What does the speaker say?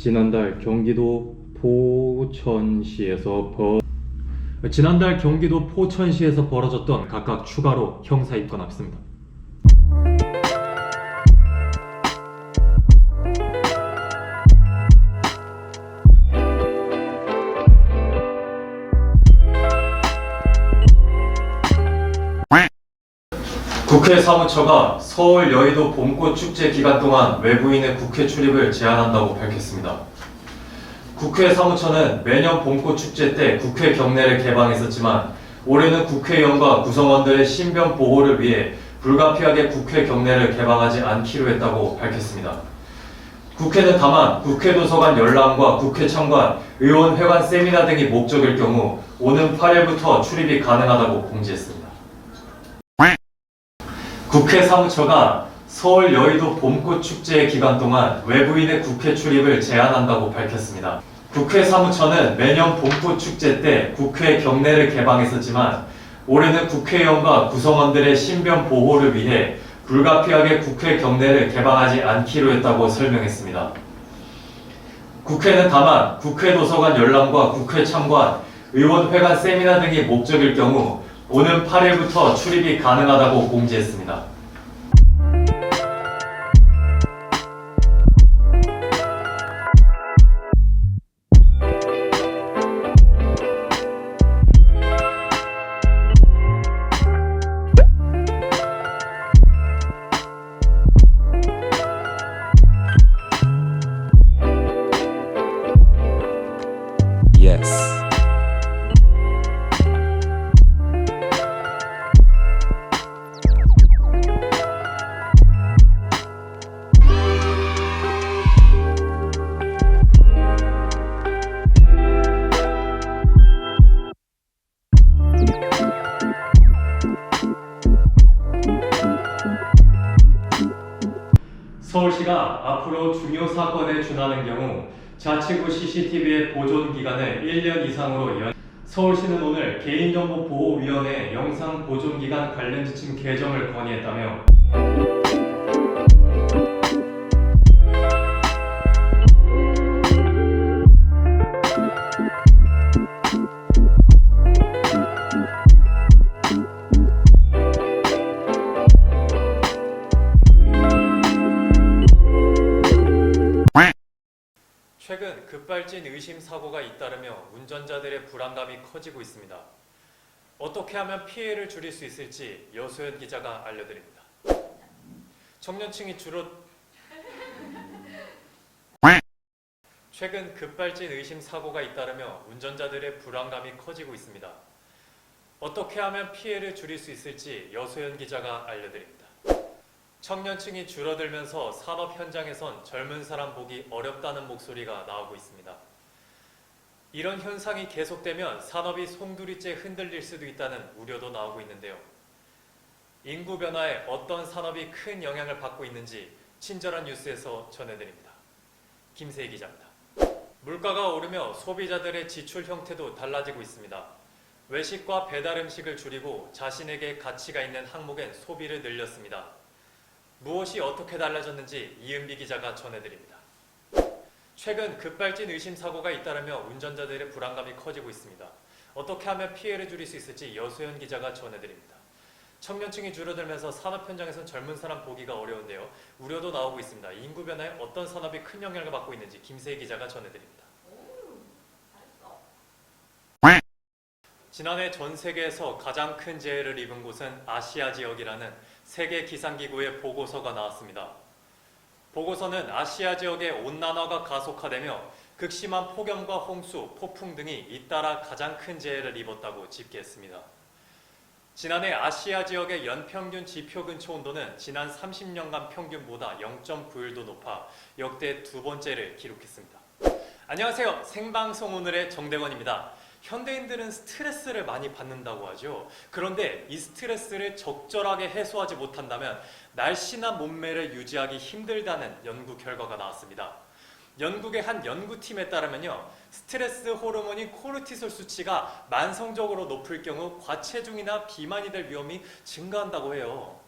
지난달 경기도 포천시에서 벌어졌던 각각 추가로 형사 입건 앞습니다. 국회 사무처가 서울 여의도 봄꽃 축제 기간 동안 외부인의 국회 출입을 제한한다고 밝혔습니다. 국회 사무처는 매년 봄꽃 축제 때 국회 경내를 개방했었지만 올해는 국회의원과 구성원들의 신변 보호를 위해 불가피하게 국회 경내를 개방하지 않기로 했다고 밝혔습니다. 국회는 다만 국회 도서관 열람과 국회 참관, 의원 회관 세미나 등이 목적일 경우 오는 8일부터 출입이 가능하다고 공지했습니다. 국회 사무처가 서울 여의도 봄꽃 축제 기간 동안 외부인의 국회 출입을 제한한다고 밝혔습니다. 국회 사무처는 매년 봄꽃 축제 때 국회 경내를 개방했었지만 올해는 국회의원과 구성원들의 신변 보호를 위해 불가피하게 국회 경내를 개방하지 않기로 했다고 설명했습니다. 국회는 다만 국회 도서관 열람과 국회 참관, 의원 회관 세미나 등이 목적일 경우 오는 8일부터 출입이 가능하다고 공지했습니다. Yes. 서울시가 앞으로 중요 사건에 준하는 경우 자치구 CCTV의 보존 기간을 1년 이상으로 서울시는 오늘 개인정보보호위원회 영상 보존 기간 관련 지침 개정을 건의했다며 최근 급발진 의심 사고가 잇따르며 운전자들의 불안감이 커지고 있습니다. 어떻게 하면 피해를 줄일 수 있을지 여소연 기자가 알려드립니다. 최근 급발진 의심 사고가 잇따르며 운전자들의 불안감이 커지고 있습니다. 어떻게 하면 피해를 줄일 수 있을지 여소연 기자가 알려드립니다. 청년층이 줄어들면서 산업 현장에선 젊은 사람 보기 어렵다는 목소리가 나오고 있습니다. 이런 현상이 계속되면 산업이 송두리째 흔들릴 수도 있다는 우려도 나오고 있는데요. 인구 변화에 어떤 산업이 큰 영향을 받고 있는지 친절한 뉴스에서 전해드립니다. 김세희 기자입니다. 물가가 오르며 소비자들의 지출 형태도 달라지고 있습니다. 외식과 배달 음식을 줄이고 자신에게 가치가 있는 항목엔 소비를 늘렸습니다. 무엇이 어떻게 달라졌는지 이은비 기자가 전해드립니다. 최근 급발진 의심 사고가 잇따르며 운전자들의 불안감이 커지고 있습니다. 어떻게 하면 피해를 줄일 수 있을지 여소연 기자가 전해드립니다. 청년층이 줄어들면서 산업 현장에선 젊은 사람 보기가 어려운데요. 우려도 나오고 있습니다. 인구 변화에 어떤 산업이 큰 영향을 받고 있는지 김세희 기자가 전해드립니다. 지난해 전 세계에서 가장 큰 재해를 입은 곳은 아시아 지역이라는 세계기상기구의 보고서가 나왔습니다. 보고서는 아시아 지역의 온난화가 가속화되며 극심한 폭염과 홍수, 폭풍 등이 잇따라 가장 큰 재해를 입었다고 집계했습니다. 지난해 아시아 지역의 연평균 지표 근처 온도는 지난 30년간 평균보다 0.91도 높아 역대 두 번째를 기록했습니다. 안녕하세요. 생방송 오늘의 정대건입니다. 현대인들은 스트레스를 많이 받는다고 하죠. 그런데 이 스트레스를 적절하게 해소하지 못한다면 날씬한 몸매를 유지하기 힘들다는 연구 결과가 나왔습니다. 영국의 한 연구팀에 따르면요, 스트레스 호르몬인 코르티솔 수치가 만성적으로 높을 경우 과체중이나 비만이 될 위험이 증가한다고 해요.